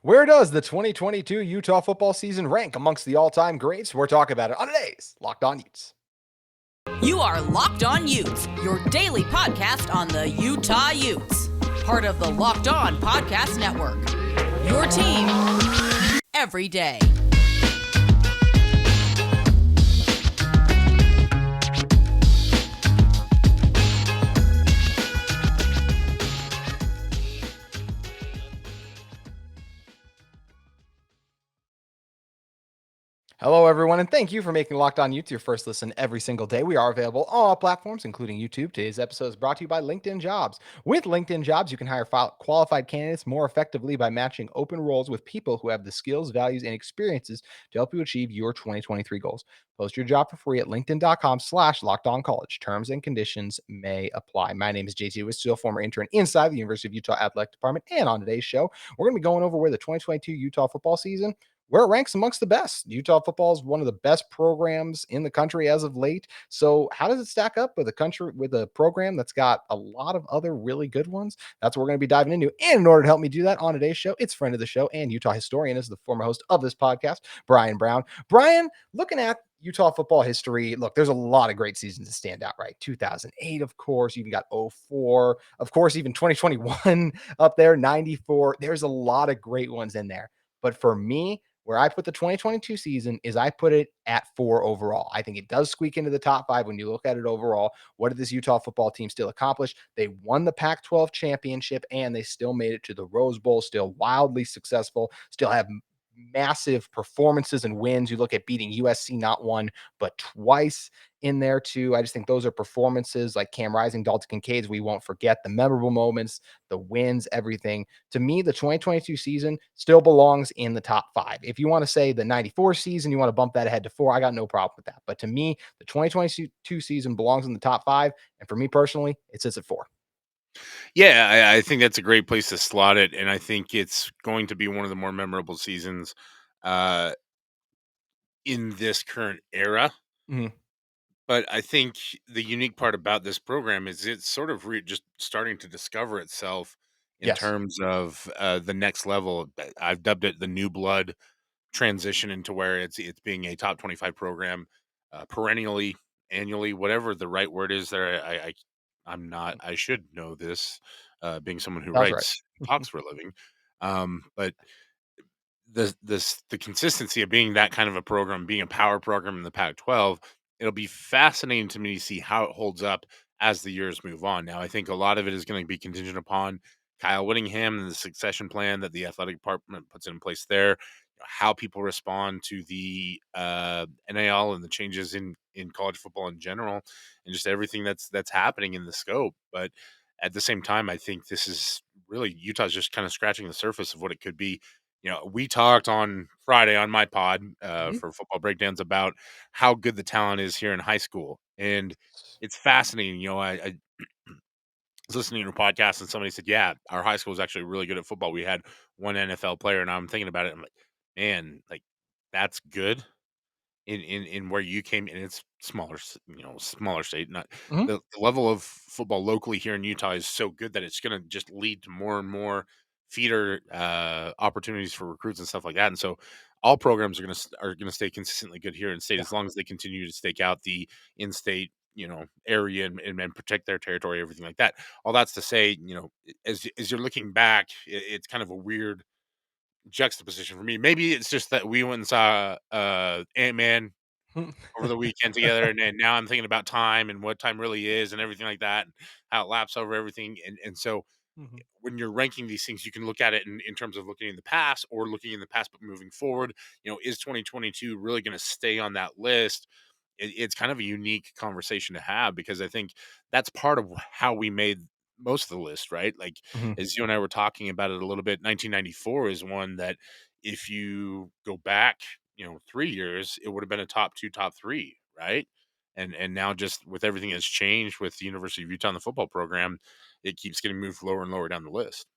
Where does the 2022 Utah football season rank amongst the all-time greats? We're talking about it on today's Locked On Utes. You are Locked On Utes, your daily podcast on the Utah Utes. Part of the Locked On Podcast Network. Your team every day. Hello, everyone, and thank you for making Locked On Utes your first listen every single day. We are available on all platforms, including YouTube. Today's episode is brought to you by LinkedIn Jobs. With LinkedIn Jobs, you can hire qualified candidates more effectively by matching open roles with people who have the skills, values, and experiences to help you achieve your 2023 goals. Post your job for free at linkedin.com/lockedoncollege. Terms and conditions may apply. My name is JT Wistrcill, former intern inside the University of Utah Athletic Department. And on today's show, we're going to be going over where the 2022 Utah football season where it ranks amongst the best. Utah football is one of the best programs in the country as of late. So how does it stack up with a program that's got a lot of other really good ones? That's what we're going to be diving into. And in order to help me do that on today's show, it's friend of the show and Utah historian, is the former host of this podcast, Bryan Brown. Bryan, looking at Utah football history, look, there's a lot of great seasons that stand out, right? 2008, of course, you even got 04, of course, even 2021 up there, 94. There's a lot of great ones in there. But for me, where I put the 2022 season is I put it at 4 overall. I think it does squeak into the top 5 when you look at it overall. What did this Utah football team still accomplish? They won the Pac-12 championship and they still made it to the Rose Bowl, still wildly successful, still have massive performances and wins. You look at beating USC not one, but twice in there too. I just think those are performances like Cam Rising, Dalton Kincaid's. We won't forget the memorable moments, the wins, everything. To me, the 2022 season still belongs in the top 5. If you want to say the 94 season, you want to bump that ahead to 4, I got no problem with that. But to me, the 2022 season belongs in the top 5. And for me personally, it sits at 4. Yeah, I think that's a great place to slot it, and I think it's going to be one of the more memorable seasons uh, in this current era. Mhm. But I think the unique part about this program is it's sort of just starting to discover itself in Yes. terms of the next level. I've dubbed it the new blood transition into where it's being a top 25 program perennially, annually, whatever the right word is. There, I'm not. I should know this, being someone who That's right. writes and talks for a living. But the consistency of being that kind of a program, being a power program in the Pac-12, it'll be fascinating to me to see how it holds up as the years move on. Now, I think a lot of it is going to be contingent upon Kyle Whittingham and the succession plan that the athletic department puts in place there, how people respond to the NIL and the changes in college football in general, and just everything that's happening in the scope. But at the same time, I think this is really Utah's just kind of scratching the surface of what it could be. We talked on Friday on my pod Mhm. for football breakdowns about how good the talent is here in high school, and it's fascinating. I was listening to a podcast and somebody said, "Yeah, our high school is actually really good at football. We had one NFL player," and I'm thinking about it. I'm like, man, like that's good in where you came in. It's smaller, smaller state. Not Mhm. the level of football locally here in Utah is so good that it's going to just lead to more and more feeder opportunities for recruits and stuff like that. And so all programs are going to stay consistently good here in state Yeah. as long as they continue to stake out the in-state area and protect their territory, everything like that. All that's to say, as you're looking back, it's kind of a weird juxtaposition for me. Maybe it's just that we went and saw Ant-Man over the weekend together, and now I'm thinking about time and what time really is and everything like that, and how it laps over everything. And so Mhm. when you're ranking these things, you can look at it in terms of looking in the past or looking in the past but moving forward. Is 2022 really going to stay on that list? It's kind of a unique conversation to have because I think that's part of how we made most of the list, right? Like, Mhm. as you and I were talking about it a little bit, 1994 is one that if you go back, 3 years, it would have been a top 2, top 3, right? And now just with everything that's changed with the University of Utah and the football program, it keeps getting moved lower and lower down the list.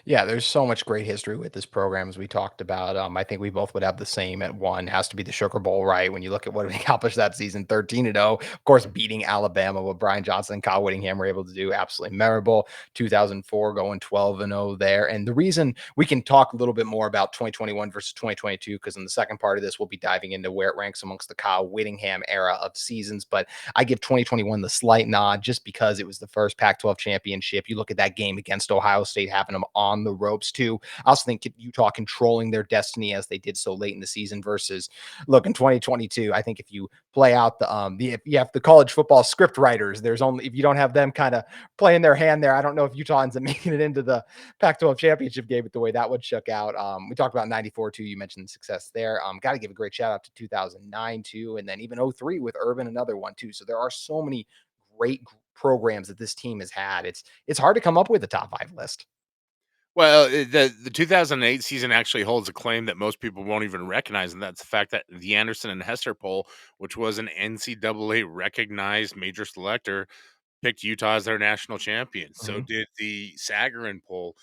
Yeah, there's so much great history with this program as we talked about. I think we both would have the same at one. Has to be the Sugar Bowl, right? When you look at what we accomplished that season, 13-0, of course, beating Alabama, what Brian Johnson and Kyle Whittingham were able to do, absolutely memorable. 2004 going 12-0 there. And the reason we can talk a little bit more about 2021 versus 2022, because in the second part of this, we'll be diving into where it ranks amongst the Kyle Whittingham era of seasons. But I give 2021 the slight nod just because it was the first Pac-12 championship. You look at that game against Ohio State, having them on the ropes too. I also think Utah controlling their destiny as they did so late in the season versus look in 2022. I think if you play out the if you have the college football script writers, there's only if you don't have them kind of playing their hand there. I don't know if Utah ends up making it into the Pac-12 championship game with the way that would shook out. We talked about 94 too. You mentioned the success there. Got to give a great shout out to 2009 too, and then even 03 with Urban, another one too. So there are so many great programs that this team has had. It's hard to come up with a top 5 list. Well, the 2008 season actually holds a claim that most people won't even recognize, and that's the fact that the Anderson and Hester poll, which was an NCAA recognized major selector, picked Utah as their national champion. So Mhm, did the Sagarin poll.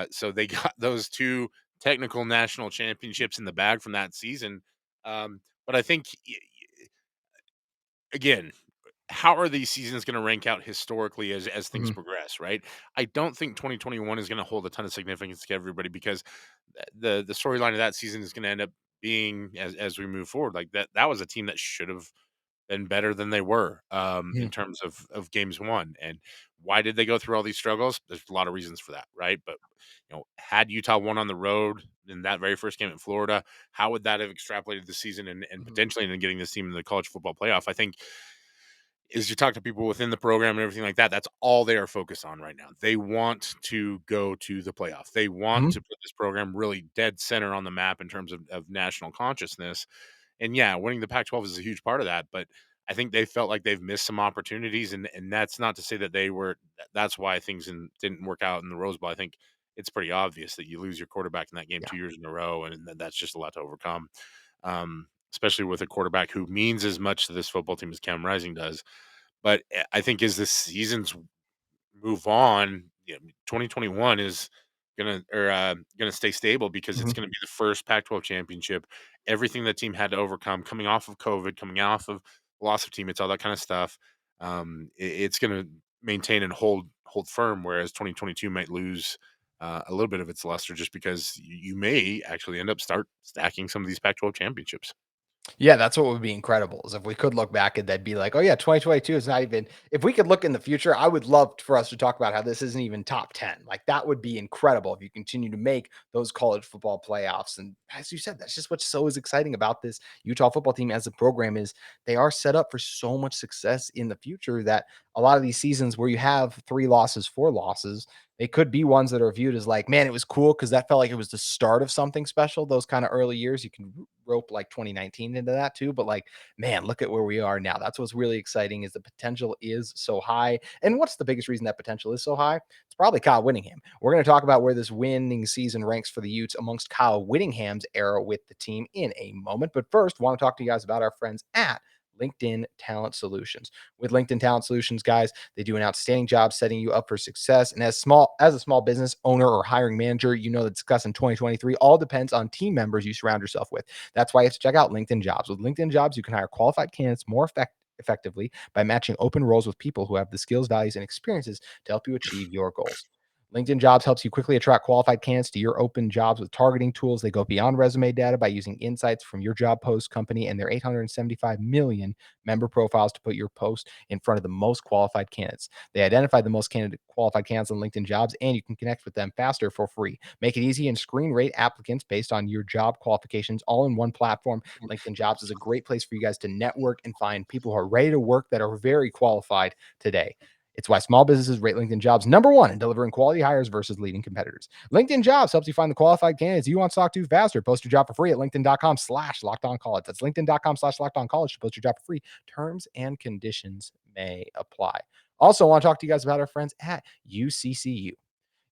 So they got those two technical national championships in the bag from that season. But I think again, how are these seasons going to rank out historically as things mhm, progress, right? I don't think 2021 is going to hold a ton of significance to everybody because the storyline of that season is going to end up being as we move forward like that was a team that should have been better than they were in mhm, terms of games won. And why did they go through all these struggles? There's a lot of reasons for that, right? But had Utah won on the road in that very first game in Florida, how would that have extrapolated the season and mhm, potentially into getting this team in the college football playoff? I think is you talk to people within the program and everything like that, that's all they are focused on right now. They want to go to the playoff. They want mhm. to put this program really dead center on the map in terms of national consciousness. And yeah, winning the Pac-12 is a huge part of that, but I think they felt like they've missed some opportunities, and that's not to say that they were. That's why things didn't work out in the Rose Bowl. I think it's pretty obvious that you lose your quarterback in that game Yeah. 2 years in a row, and that's just a lot to overcome. Especially with a quarterback who means as much to this football team as Cam Rising does. But I think as the seasons move on, 2021 is gonna stay stable because it's Mhm. gonna be the first Pac-12 championship. Everything the team had to overcome coming off of COVID, coming off of loss of teammates, all that kind of stuff. It's gonna maintain and hold firm, whereas 2022 might lose a little bit of its luster just because you may actually end up start stacking some of these Pac-12 championships. Yeah, that's what would be incredible is if we could look back and then be like, oh yeah, 2022 is not even if we could look in the future, I would love for us to talk about how this isn't even top 10. Like that would be incredible if you continue to make those college football playoffs. And as you said, that's just what's so is exciting about this Utah football team as a program is they are set up for so much success in the future that a lot of these seasons where you have 3 losses, 4 losses, they could be ones that are viewed as like, man, it was cool because that felt like it was the start of something special. Those kind of early years, you can rope like 2019 into that too. But like, man, look at where we are now. That's what's really exciting is the potential is so high. And what's the biggest reason that potential is so high? It's probably Kyle Whittingham. We're going to talk about where this winning season ranks for the Utes amongst Kyle Whittingham's era with the team in a moment. But first, I want to talk to you guys about our friends at LinkedIn Talent Solutions. With LinkedIn Talent Solutions, guys, they do an outstanding job setting you up for success. And as a small business owner or hiring manager, you know that success in 2023 all depends on team members you surround yourself with. That's why you have to check out LinkedIn Jobs. With LinkedIn Jobs, you can hire qualified candidates more effectively by matching open roles with people who have the skills, values, and experiences to help you achieve your goals. LinkedIn Jobs helps you quickly attract qualified candidates to your open jobs with targeting tools. They go beyond resume data by using insights from your job post company and their 875 million member profiles to put your post in front of the most qualified candidates. They identify the most qualified candidates on LinkedIn Jobs, and you can connect with them faster for free. Make it easy and screen rate applicants based on your job qualifications all in one platform. LinkedIn Jobs is a great place for you guys to network and find people who are ready to work that are very qualified today. It's why small businesses rate LinkedIn Jobs #1 in delivering quality hires versus leading competitors. LinkedIn Jobs helps you find the qualified candidates you want to talk to faster. Post your job for free at linkedin.com/lockedoncollege. That's linkedin.com/lockedoncollege to post your job for free. Terms and conditions may apply. Also, I want to talk to you guys about our friends at UCCU.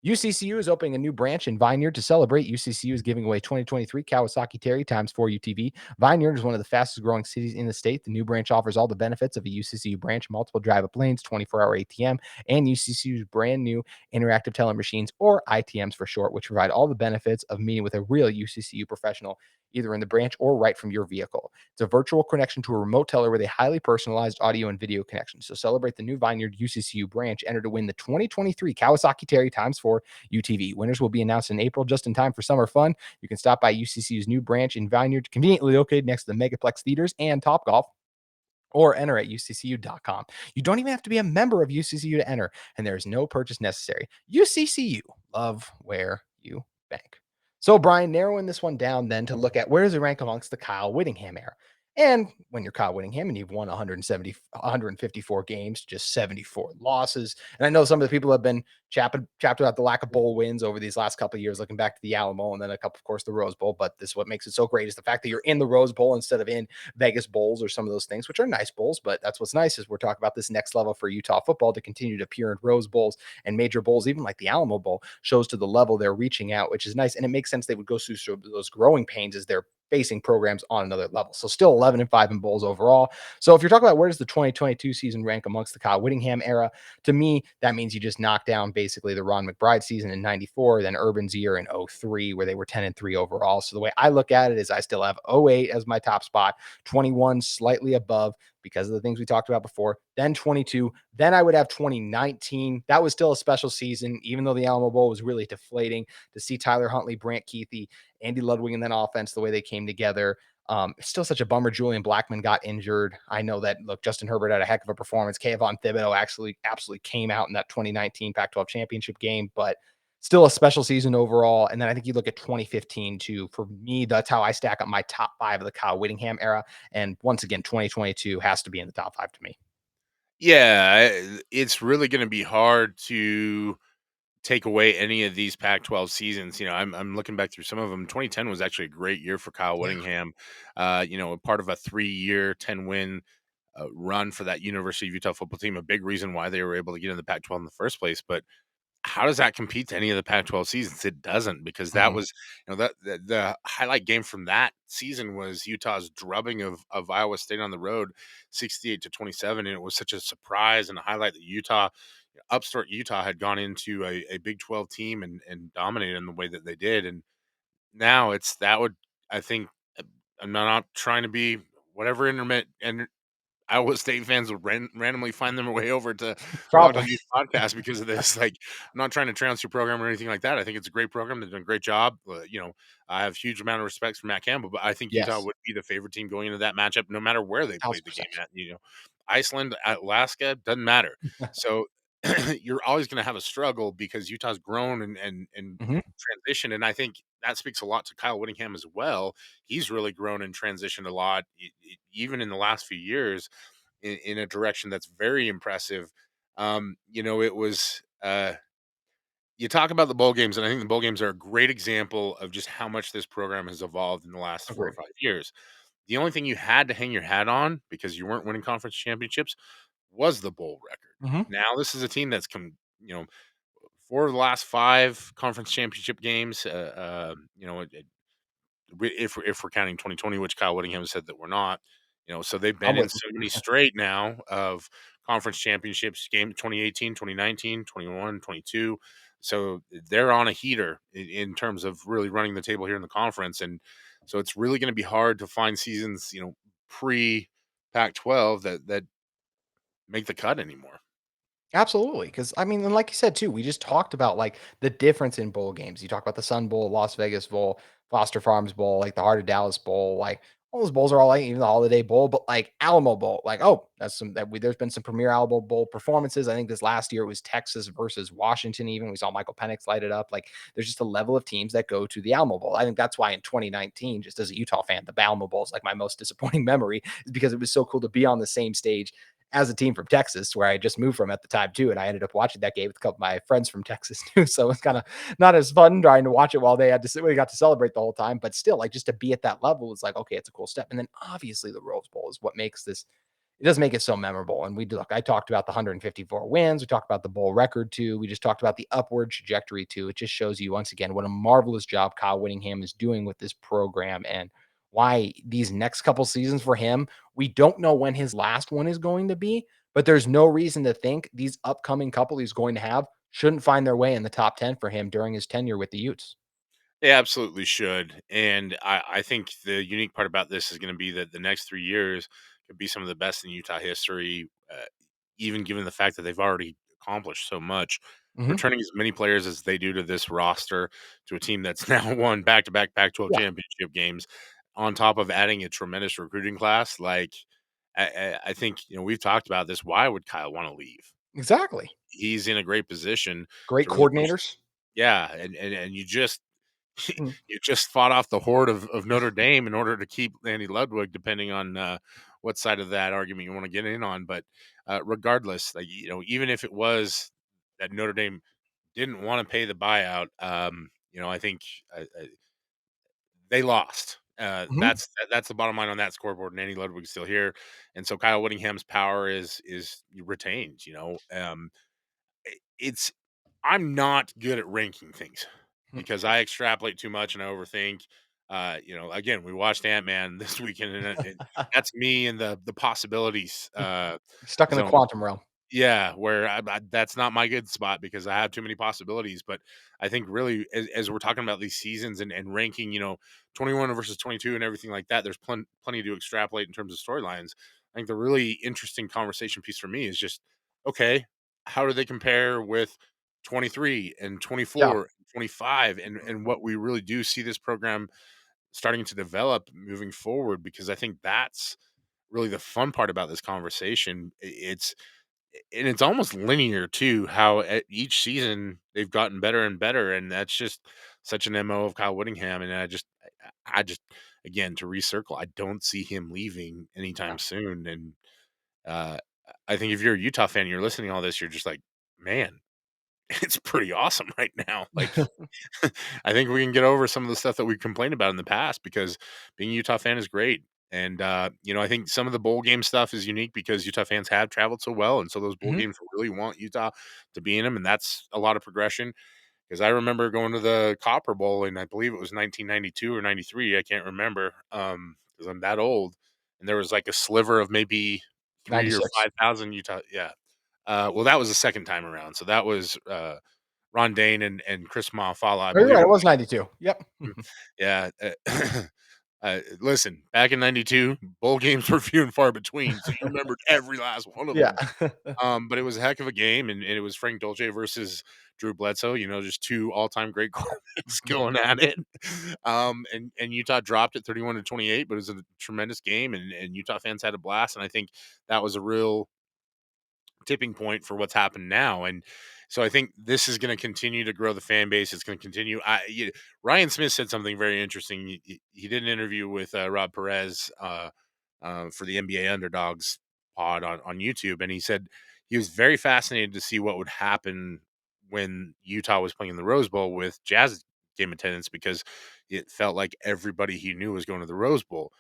UCCU is opening a new branch in Vineyard to celebrate. UCCU is giving away 2023 Kawasaki Terry ×4 UTV. Vineyard is one of the fastest growing cities in the state. The new branch offers all the benefits of a UCCU branch, multiple drive-up lanes, 24-hour ATM, and UCCU's brand new interactive teller machines, or ITMs for short, which provide all the benefits of meeting with a real UCCU professional, either in the branch or right from your vehicle. It's a virtual connection to a remote teller with a highly personalized audio and video connection. So celebrate the new Vineyard UCCU branch. Enter to win the 2023 Kawasaki Terry ×4 UTV. Winners will be announced in April, just in time for summer fun. You can stop by UCCU's new branch in Vineyard, conveniently located next to the Megaplex Theaters and Topgolf, or enter at uccu.com. You don't even have to be a member of UCCU to enter, and there is no purchase necessary. UCCU, love where you bank. So, Brian, narrowing this one down then to look at where does it rank amongst the Kyle Whittingham era. And when you're Kyle Whittingham and you've won 154 games, just 74 losses. And I know some of the people have been chapped about the lack of bowl wins over these last couple of years, looking back to the Alamo and then a couple, of course, the Rose Bowl. But this is what makes it so great is the fact that you're in the Rose Bowl instead of in Vegas bowls or some of those things, which are nice bowls. But that's what's nice is we're talking about this next level for Utah football to continue to appear in Rose Bowls and major bowls, even like the Alamo Bowl, shows to the level they're reaching out, which is nice. And it makes sense they would go through those growing pains as they're facing programs on another level. So still 11-5 in bowls overall. So if you're talking about where does the 2022 season rank amongst the Kyle Whittingham era, to me, that means you just knock down basically the Ron McBride season in 94, then Urban's year in 03, where they were 10-3 overall. So the way I look at it is I still have 08 as my top spot, 21 slightly above because of the things we talked about before, then 22, then I would have 2019. That was still a special season, even though the Alamo Bowl was really deflating to see Tyler Huntley, Brant Keithy, Andy Ludwig, and then offense, the way they came together. It's still such a bummer. Julian Blackman got injured. I know that, look, Justin Herbert had a heck of a performance. Kayvon Thibodeau actually absolutely came out in that 2019 Pac-12 championship game, but still a special season overall. And then I think you look at 2015 too. For me, that's how I stack up my top 5 of the Kyle Whittingham era. And once again, 2022 has to be in the top 5 to me. Yeah, it's really going to be hard to take away any of these Pac-12 seasons. I'm looking back through some of them. 2010 was actually a great year for Kyle Yeah. Whittingham. Part of a 3-year, 10-win run for that University of Utah football team. A big reason why they were able to get in the Pac-12 in the first place. But how does that compete to any of the Pac-12 seasons? It doesn't, because that was, the highlight game from that season was Utah's drubbing of Iowa State on the road, 68-27, and it was such a surprise and a highlight that upstart Utah had gone into a Big 12 team and dominated in the way that they did, and now I think I'm not trying to be whatever Iowa State fans would randomly find their way over to the Locked On Probably. Utes podcast because of this. Like, I'm not trying to trounce your program or anything like that. I think it's a great program. They've done a great job. I have huge amount of respect for Matt Campbell, but I think Utah Yes. would be the favorite team going into that matchup, no matter where they played the game 1000%. at. Iceland, Alaska, doesn't matter. So you're always going to have a struggle because Utah's grown and Mhm. transitioned, and I think that speaks a lot to Kyle Whittingham as well. He's really grown and transitioned a lot, even in the last few years, in a direction that's very impressive. It was you talk about the bowl games, and I think the bowl games are a great example of just how much this program has evolved in the last 4 or Agreed. 5 years. The only thing you had to hang your hat on, because you weren't winning conference championships, was the bowl record. Mhm. Now this is a team that's for the last 5 conference championship games. If we're counting 2020, which Kyle Whittingham said that we're not, so they've I'm been in with so many straight now of conference championships, game 2018, 2019, 21, 22. So they're on a heater in terms of really running the table here in the conference. And so it's really going to be hard to find seasons, pre Pac 12 that make the cut anymore. Absolutely, because I mean, and like you said too, we just talked about like the difference in bowl games. You talk about the Sun Bowl, Las Vegas Bowl, Foster Farms Bowl, like the Heart of Dallas Bowl, like all those bowls are all like even the Holiday Bowl, but like Alamo Bowl, like there's been some premier Alamo Bowl performances. I think this last year it was Texas versus Washington. Even we saw Michael Penix light it up. Like there's just a level of teams that go to the Alamo Bowl. I think that's why in 2019, just as a Utah fan, the Alamo Bowl is like my most disappointing memory, is because it was so cool to be on the same stage as a team from Texas, where I just moved from at the time too. And I ended up watching that game with a couple of my friends from Texas too. So it's kind of not as fun trying to watch it while we got to celebrate the whole time. But still, like just to be at that level is like, okay, it's a cool step. And then obviously the Rose Bowl is what makes this it does make it so memorable. And I talked about the 154 wins. We talked about the bowl record too. We just talked about the upward trajectory too. It just shows you once again what a marvelous job Kyle Whittingham is doing with this program and why these next couple seasons for him, we don't know when his last one is going to be, but there's no reason to think these upcoming couple he's going to have shouldn't find their way in the top 10 for him during his tenure with the Utes. They absolutely should. And I think the unique part about this is going to be that the next 3 years could be some of the best in Utah history, even given the fact that they've already accomplished so much. Mhm. Returning as many players as they do to this roster, to a team that's now won back to back Pac 12 Yeah, championship games, on top of adding a tremendous recruiting class, like I think, we've talked about this. Why would Kyle want to leave? exactly. He's in a great position Great to really push. coordinators. Yeah, and you just Mhm. you just fought off the horde of Notre Dame in order to keep Andy Ludwig, depending on what side of that argument you want to get in on. But regardless, like even if it was that Notre Dame didn't want to pay the buyout, I think they lost. Mhm. That's the bottom line on that scoreboard, and Andy Ludwig's still here, and so Kyle Whittingham's power is retained. It's I'm not good at ranking things Mhm. because I extrapolate too much and I overthink. Again, we watched Ant Man this weekend, and that's me in the possibilities Stuck in the zone. quantum realm. Yeah, where that's not my good spot because I have too many possibilities. But I think really, as we're talking about these seasons and ranking, 21 versus 22 and everything like that, there's plenty to extrapolate in terms of storylines. I think the really interesting conversation piece for me is just, okay, how do they compare with 23 and Yeah. 24, 25, and what we really do see this program starting to develop moving forward? Because I think that's really the fun part about this conversation. It's almost linear too, how at each season they've gotten better and better, and that's just such an MO of Kyle Whittingham. And I just again, to recircle, I don't see him leaving anytime Yeah. soon. And uh, I think if you're a Utah fan, you're listening to all this, you're just like, man, it's pretty awesome right now. Like, I think we can get over some of the stuff that we complained about in the past because being a Utah fan is great. And I think some of the bowl game stuff is unique because Utah fans have traveled so well, and so those bowl Mhm. games really want Utah to be in them, and that's a lot of progression. Because I remember going to the Copper Bowl, and I believe it was 1992 or 93. I can't remember because I'm that old. And there was like a sliver of maybe 3 or 96. 5,000 Utah. Yeah. Well, that was the second time around. So that was Ron Dane and Chris Mafala, I Oh, you're believe right. it It was 92. Yep. was. Yeah. Listen, back in '92, bowl games were few and far between, so you remembered every last one of Yeah. them. But it was a heck of a game, and it was Frank Dolce versus Drew Bledsoe. Just two all-time great quarterbacks going at it. And Utah dropped it 31-28, but it was a tremendous game, and Utah fans had a blast. And I think that was a real tipping point for what's happened now. And so I think this is going to continue to grow the fan base. It's going to continue. Ryan Smith said something very interesting. He did an interview with Rob Perez for the NBA Underdogs pod on YouTube, and he said he was very fascinated to see what would happen when Utah was playing in the Rose Bowl with Jazz game attendance because it felt like everybody he knew was going to the Rose Bowl.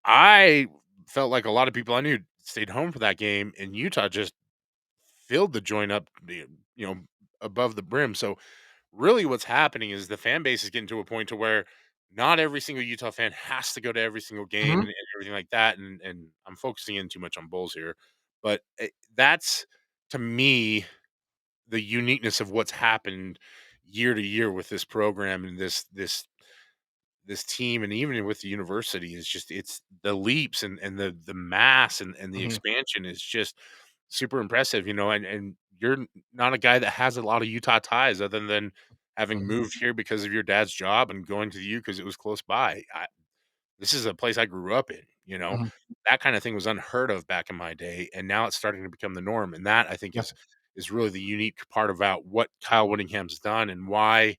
I felt like a lot of people I knew stayed home for that game, and Utah just filled the joint up, you know, above the brim. So really, what's happening is the fan base is getting to a point to where not every single Utah fan has to go to every single game Mhm. and everything like that. And I'm focusing in too much on Bulls here, but that's to me the uniqueness of what's happened year to year with this program and this team, and even with the university, is just it's the leaps and the mass and the Mhm. expansion is just super impressive, and you're not a guy that has a lot of Utah ties other than having Mhm. moved here because of your dad's job and going to the U because it was close by. This is a place I grew up in, Mhm. that kind of thing was unheard of back in my day, and now it's starting to become the norm. And that I think Yeah. is really the unique part about what Kyle Whittingham's done and why.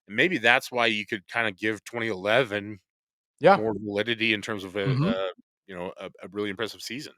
And maybe that's why you could kind of give 2011 Yeah. more validity in terms of Mhm. a really impressive season.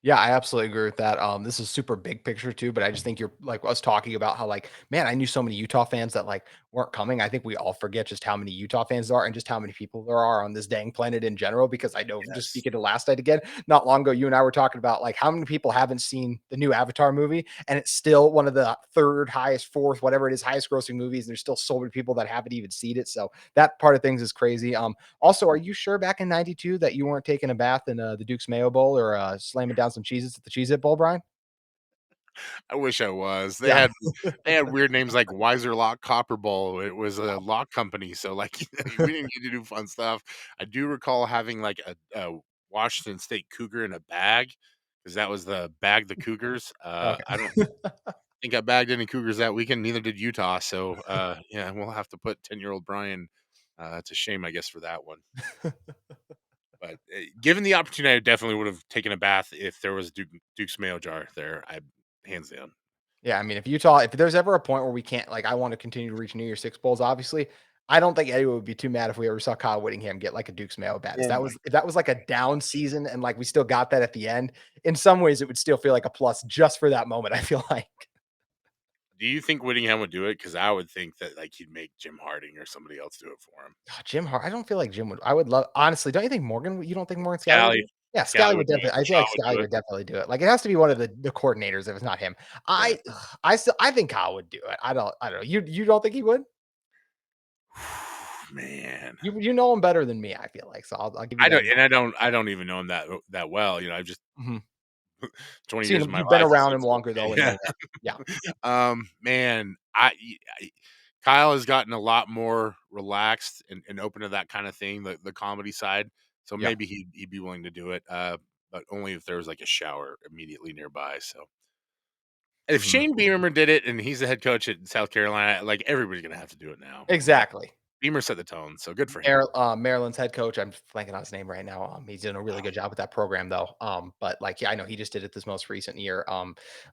Yeah, I absolutely agree with that. This is super big picture too, but I just think you're like us talking about how like, man, I knew so many Utah fans that like weren't coming. I think we all forget just how many Utah fans there are and just how many people there are on this dang planet in general. Because I know, just Yes. speaking to last night again, not long ago, you and I were talking about like how many people haven't seen the new Avatar movie, and it's still one of the third highest, fourth, whatever it is, highest grossing movies. And there's still so many people that haven't even seen it. So that part of things is crazy. Also, are you sure back in '92 that you weren't taking a bath in the Duke's Mayo Bowl or slamming down some cheeses at the Cheez It Bowl, Brian? I wish I was. They Yeah. had weird names like Weiser Lock Copper Bowl. It was a lock company, so like we didn't get to do fun stuff. I do recall having like a Washington State Cougar in a bag because that was the bag the Cougars. Okay. I don't think I bagged any Cougars that weekend. Neither did Utah. So yeah, we'll have to put 10-year-old Brian to shame, I guess, for that one. But given the opportunity, I definitely would have taken a bath if there was Duke's mayo jar there. I hands down. Yeah, I mean, if there's ever a point where we can't, like, I want to continue to reach New Year's Six bowls, obviously, I don't think anyone would be too mad if we ever saw Kyle Whittingham get like a Duke's Mayo bat. Oh my If that was like a down season and like we still got that at the end, in some ways it would still feel like a plus just for that moment. I feel like. Do you think Whittingham would do it? Because I would think that, like, he'd make Jim Harding or somebody else do it for him. Jim Hart. I don't feel like Jim would. I would love, honestly. Don't you think Morgan? You don't think Morgan Scalley would do Scally it? Yeah, Scally Scally would would do it. definitely. I feel Shaw like would Scally do it. would definitely do it. Like it has to be one of the coordinators if it's not him. Yeah. I think Kyle would do it. I don't know. You don't think he would? Man. You know him better than me. I feel like so. I'll give you I that. don't and I don't even know him that well, I've just Mhm. 20 Seen years of him. my You've been life around him since longer though, and yeah. know that. Yeah. Man, I Kyle has gotten a lot more relaxed and open to that kind of thing, the comedy side. So Yeah. maybe he'd be willing to do it, but only if there was like a shower immediately nearby. So if Mhm. Shane Beamer did it and he's the head coach at South Carolina, like everybody's gonna have to do it now. I mean, Exactly. Beamer set the tone, so good for him. Maryland's head coach. I'm blanking on his name right now. He's doing a really good job with that program though. But like, yeah, I know he just did it this most recent year.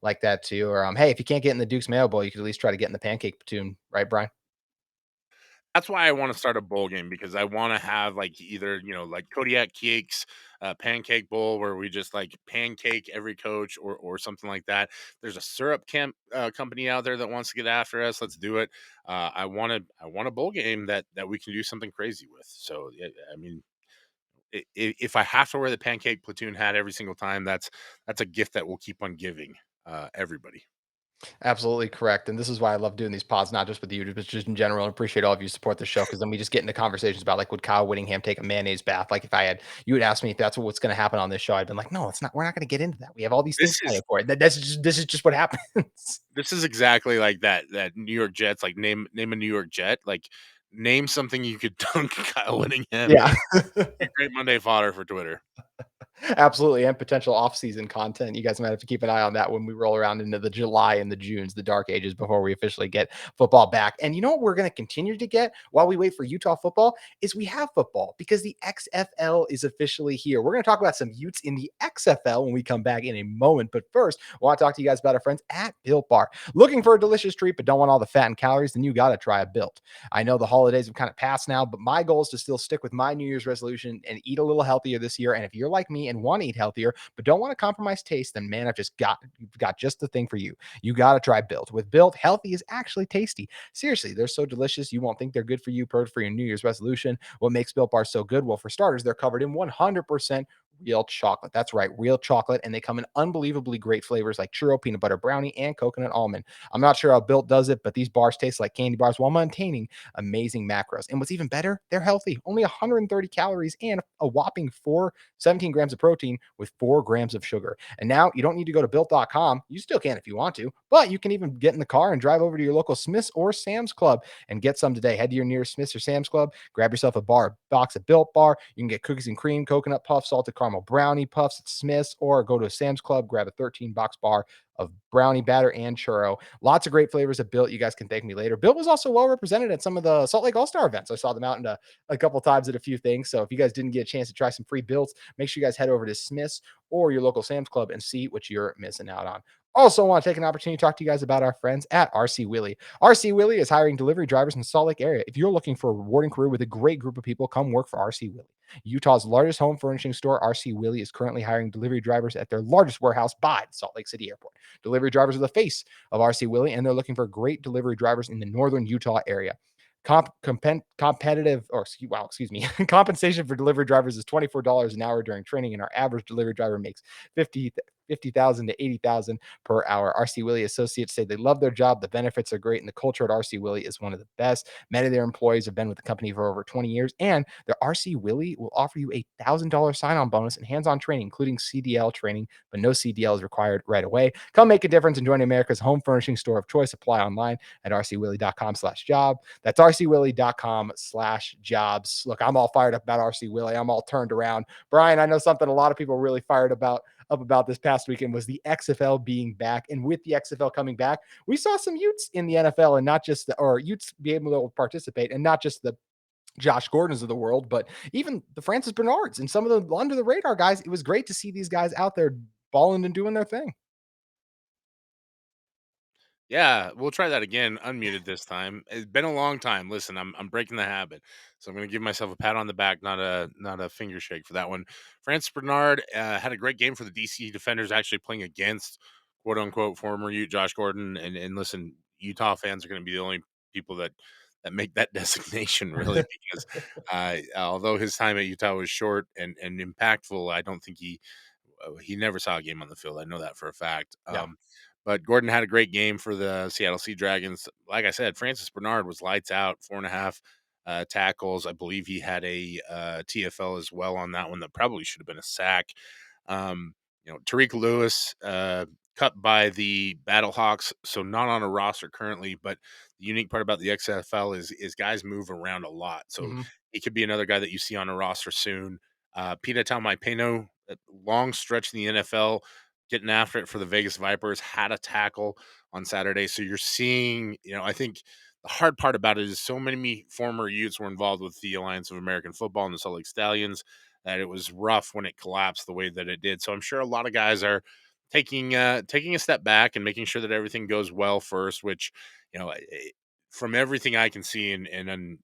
Like that too. Or hey, if you can't get in the Duke's Mayo Bowl, you could at least try to get in the Pancake Platoon, right, Brian? That's why I want to start a bowl game because I want to have like either like Kodiak Cakes, Pancake Bowl where we just like pancake every coach or something like that. There's a syrup camp company out there that wants to get after us. Let's do it. I want a bowl game that we can do something crazy with. So I mean, if I have to wear the Pancake Platoon hat every single time, that's a gift that we'll keep on giving everybody. Absolutely correct. And this is why I love doing these pods, not just with you, but just in general. And appreciate all of you support the show because then we just get into conversations about like would Kyle Whittingham take a mayonnaise bath? Like if you would ask me if that's what's going to happen on this show, I'd been like, no, it's not. We're not going to get into that. We have all these things This is planned for it. This is just what happens. This is exactly like that New York Jets, like, name a New York Jet, like, name something you could dunk Kyle Whittingham Yeah. in. Be great Monday fodder for Twitter. Absolutely, and potential off-season content. You guys might have to keep an eye on that when we roll around into the July and the Junes, the dark ages before we officially get football back. And you know what we're going to continue to get while we wait for Utah football is we have football because the XFL is officially here. We're going to talk about some Utes in the XFL when we come back in a moment. But first, I want to talk to you guys about our friends at Built Bar. Looking for a delicious treat but don't want all the fat and calories? Then you got to try a Built. I know the holidays have kind of passed now, but my goal is to still stick with my New Year's resolution and eat a little healthier this year. And if you're like me and want to eat healthier, but don't want to compromise taste, then man, you've got just the thing for you. You got to try Built. With Built, healthy is actually tasty. Seriously, they're so delicious. You won't think they're good for you, perfect for your New Year's resolution. What makes Built Bars so good? Well, for starters, they're covered in 100% real chocolate. That's right, real chocolate. And they come in unbelievably great flavors like churro, peanut butter brownie, and coconut almond. I'm not sure how Built does it, but these bars taste like candy bars while maintaining amazing macros. And what's even better, they're healthy. Only 130 calories and a whopping 17 grams of protein with 4 grams of sugar. And now you don't need to go to built.com. You still can if you want to, but you can even get in the car and drive over to your local Smith's or Sam's Club and get some today. Head to your nearest Smith's or Sam's Club, grab yourself a box of Built Bar. You can get cookies and cream, coconut puffs, salted caramel brownie puffs at Smith's, or go to a Sam's Club, grab a 13-box bar of brownie batter and churro. Lots of great flavors of Built. You guys can thank me later. Built was also well represented at some of the Salt Lake All-Star events. I saw them out in a couple times at a few things. So if you guys didn't get a chance to try some free Builts, make sure you guys head over to Smith's or your local Sam's Club and see what you're missing out on. Also, want to take an opportunity to talk to you guys about our friends at RC Willie. RC Willie is hiring delivery drivers in the Salt Lake area. If you're looking for a rewarding career with a great group of people, come work for RC Willie. Utah's largest home furnishing store, RC Willie, is currently hiring delivery drivers at their largest warehouse by the Salt Lake City Airport. Delivery drivers are the face of RC Willie, and they're looking for great delivery drivers in the northern Utah area. Competitive, or excuse me, compensation for delivery drivers is $24 an hour during training, and our average delivery driver makes 50,000 to 80,000 per hour. RC Willie associates say they love their job, the benefits are great, and the culture at RC Willie is one of the best. Many of their employees have been with the company for over 20 years, and their RC Willie will offer you a $1,000 sign-on bonus and hands-on training, including CDL training, but no CDL is required right away. Come make a difference and join America's home furnishing store of choice. Apply online at rcwillie.com/job. That's rcwillie.com/jobs. Look, I'm all fired up about RC Willie. I'm all turned around. Brian, I know something a lot of people are really fired up about this past weekend was the XFL being back. And with the XFL coming back, we saw some Utes in the NFL, and not just or Utes be able to participate, and not just the Josh Gordons of the world, but even the Francis Bernards and some of the under the radar guys. It was great to see these guys out there balling and doing their thing. Yeah, we'll try that again, unmuted this time. It's been a long time. Listen, I'm breaking the habit, so I'm going to give myself a pat on the back, not a finger shake for that one. Francis Bernard had a great game for the DC Defenders, actually playing against quote unquote former Ute Josh Gordon. And listen, Utah fans are going to be the only people that make that designation really, because although his time at Utah was short and impactful, I don't think he never saw a game on the field. I know that for a fact. Yeah. But Gordon had a great game for the Seattle Sea Dragons. Like I said, Francis Bernard was lights out, 4.5 tackles. I believe he had a TFL as well on that one that probably should have been a sack. Tariq Lewis cut by the Battlehawks, so not on a roster currently. But the unique part about the XFL is guys move around a lot, so Mm-hmm. he could be another guy that you see on a roster soon. Pita Taumaipeno, a long stretch in the NFL, getting after it for the Vegas Vipers, had a tackle on Saturday. So you're seeing, I think the hard part about it is so many former Utes were involved with the Alliance of American Football and the Salt Lake Stallions that it was rough when it collapsed the way that it did. So I'm sure a lot of guys are taking a step back and making sure that everything goes well first, which, from everything I can see and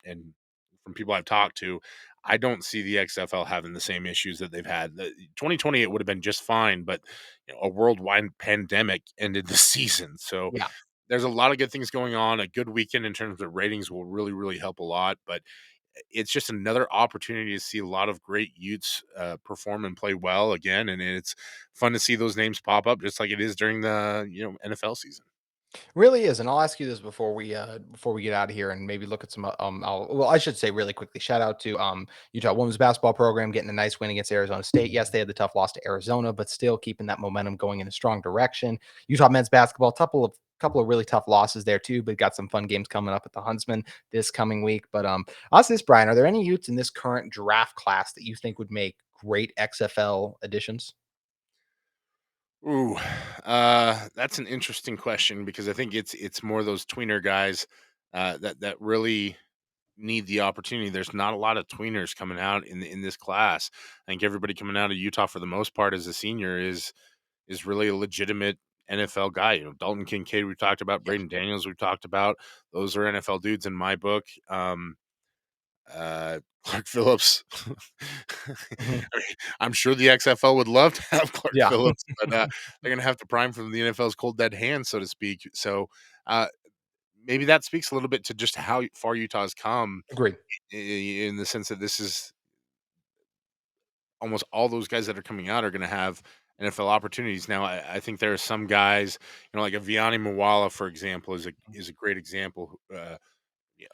from people I've talked to, I don't see the XFL having the same issues that they've had. The 2020, it would have been just fine, but a worldwide pandemic ended the season. So Yeah. there's a lot of good things going on. A good weekend in terms of ratings will really, really help a lot. But it's just another opportunity to see a lot of great Utes perform and play well again, and it's fun to see those names pop up, just like it is during the NFL season. Really is, and I'll ask you this before we get out of here, and maybe look at some. I should say really quickly, shout out to Utah women's basketball program getting a nice win against Arizona State. Yes, they had the tough loss to Arizona, but still keeping that momentum going in a strong direction. Utah men's basketball, couple of really tough losses there too, but got some fun games coming up at the Huntsman this coming week. But I'll ask this, Brian: are there any Utes in this current draft class that you think would make great XFL additions? Ooh, that's an interesting question because I think it's more those tweener guys that really need the opportunity. There's not a lot of tweeners coming out in this class. I think everybody coming out of Utah for the most part as a senior is really a legitimate NFL guy. Dalton Kincaid we talked about, Yes. Braden Daniels we talked about. Those are NFL dudes in my book. Clark Phillips. Mhm. I'm sure the XFL would love to have Clark Yeah. Phillips, but they're gonna have to prime from the NFL's cold dead hand, so to speak. So uh, maybe that speaks a little bit to just how far Utah's come Agreed. in the sense that this is almost all those guys that are coming out are going to have NFL opportunities. Now, I think there are some guys, like a Vianney Mwala, for example, is a great example.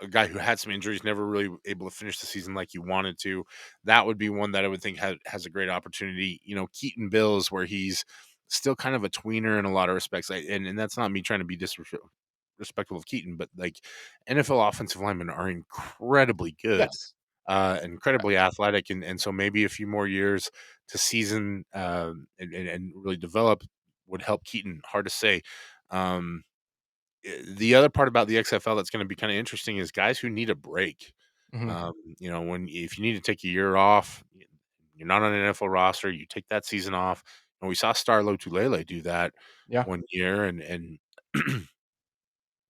A guy who had some injuries, never really able to finish the season like he wanted to. That would be one that I would think has a great opportunity. Keaton Bills, where he's still kind of a tweener in a lot of respects. And that's not me trying to be disrespectful of Keaton, but like NFL offensive linemen are incredibly good, Yes. incredibly athletic, and so maybe a few more years to season and really develop would help Keaton. Hard to say. Um, the other part about the XFL that's going to be kind of interesting is guys who need a break. Mhm. When if you need to take a year off, you're not on an NFL roster, you take that season off. And we saw Star Lotulelei do that Yeah. one year, and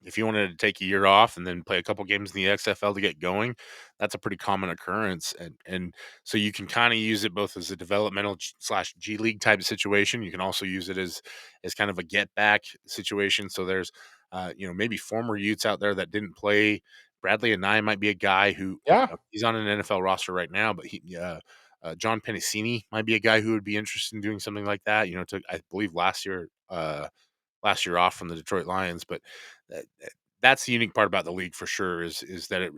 if you wanted to take a year off and then play a couple games in the XFL to get going, that's a pretty common occurrence. And so you can kind of use it both as a developmental slash G League type situation. You can also use it as kind of a get back situation. So there's maybe former Utes out there that didn't play. Bradley and I might be a guy who Yeah. he's on an NFL roster right now, but John Pennicini might be a guy who would be interested in doing something like that. Took I believe last year off from the Detroit Lions. But that, that's the unique part about the league for sure is that it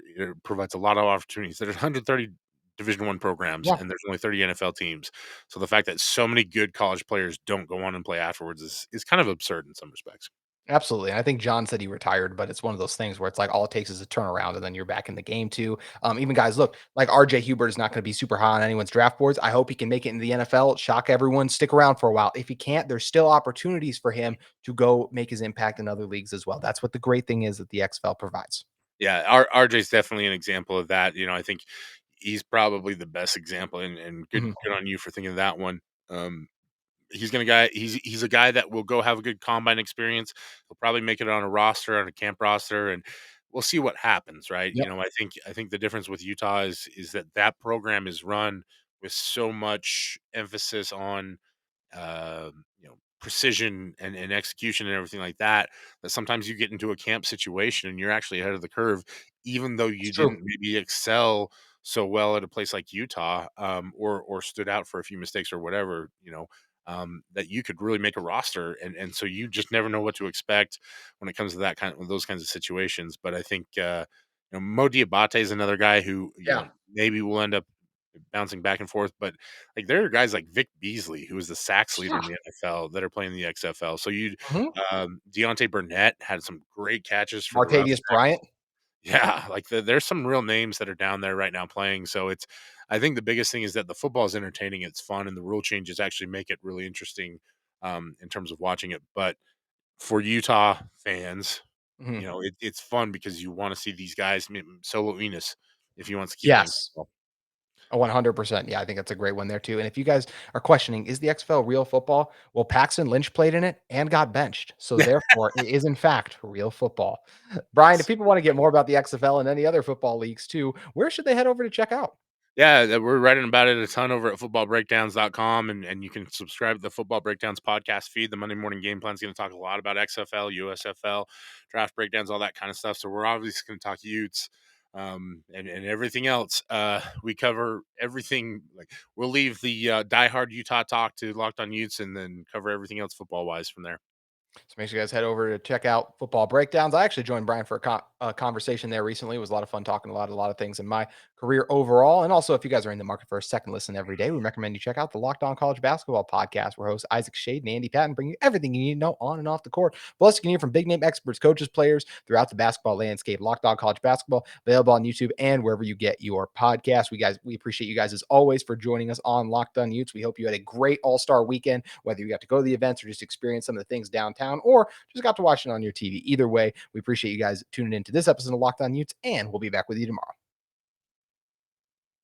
provides a lot of opportunities. There's 130 Division One programs Yeah. and there's only 30 NFL teams. So the fact that so many good college players don't go on and play afterwards is kind of absurd in some respects. Absolutely. And I think John said he retired, but it's one of those things where it's like all it takes is a turnaround and then you're back in the game too. Even guys, look, like RJ Hubert is not going to be super high on anyone's draft boards. I hope he can make it in the NFL, shock everyone, stick around for a while. If he can't, there's still opportunities for him to go make his impact in other leagues as well. That's what the great thing is that the XFL provides. Yeah, RJ's definitely an example of that. I think he's probably the best example, and good Mhm. good on you for thinking of that one. Um, he's a guy that will go have a good combine experience. He'll probably make it on a roster, on a camp roster, and we'll see what happens, right? Yep. I think the difference with Utah is that program is run with so much emphasis on precision and execution and everything like that, that sometimes you get into a camp situation and you're actually ahead of the curve, even though It's you true. didn't maybe excel so well at a place like Utah, or stood out for a few mistakes or whatever, that you could really make a roster, and so you just never know what to expect when it comes to those kinds of situations. But I think Mo Diabate is another guy who Yeah. maybe will end up bouncing back and forth. But like there are guys like Vic Beasley, who is the sacks leader Yeah. in the NFL, that are playing the XFL. So Mhm. Deontay Burnett had some great catches for the Martavius Roughnecks. Bryant. Yeah, like there's some real names that are down there right now playing. So I think the biggest thing is that the football is entertaining, it's fun, and the rule changes actually make it really interesting in terms of watching it. But for Utah fans, Mhm. it's fun because you want to see these guys. Solo Enos, if he wants to keep playing Yes. football. 100%. Yeah, I think that's a great one there too. And if you guys are questioning, is the XFL real football? Well, Paxton Lynch played in it and got benched. So therefore, it is in fact real football. Brian, if people want to get more about the XFL and any other football leagues too, where should they head over to check out? Yeah, we're writing about it a ton over at footballbreakdowns.com, and you can subscribe to the Football Breakdowns podcast feed. The Monday Morning Game Plan is going to talk a lot about XFL, USFL, draft breakdowns, all that kind of stuff. So we're obviously going to talk Utes, and everything else. We cover everything. Like we'll leave the diehard Utah talk to Locked On Utes, and then cover everything else football wise from there. So make sure you guys head over to check out Football Breakdowns. I actually joined Brian for a conversation there recently. It was a lot of fun talking a lot of things in my career overall. And also, if you guys are in the market for a second listen every day, we recommend you check out the Locked On College Basketball podcast, where hosts Isaac Shade and Andy Patton bring you everything you need to know on and off the court. Plus, you can hear from big name experts, coaches, players throughout the basketball landscape. Locked On College Basketball, available on YouTube and wherever you get your podcast. We appreciate you guys as always for joining us on Locked On Utes. We hope you had a great All-Star weekend, whether you got to go to the events or just experience some of the things downtown, or just got to watch it on your TV. Either way, we appreciate you guys tuning in to this episode of Locked On Utes, and we'll be back with you tomorrow.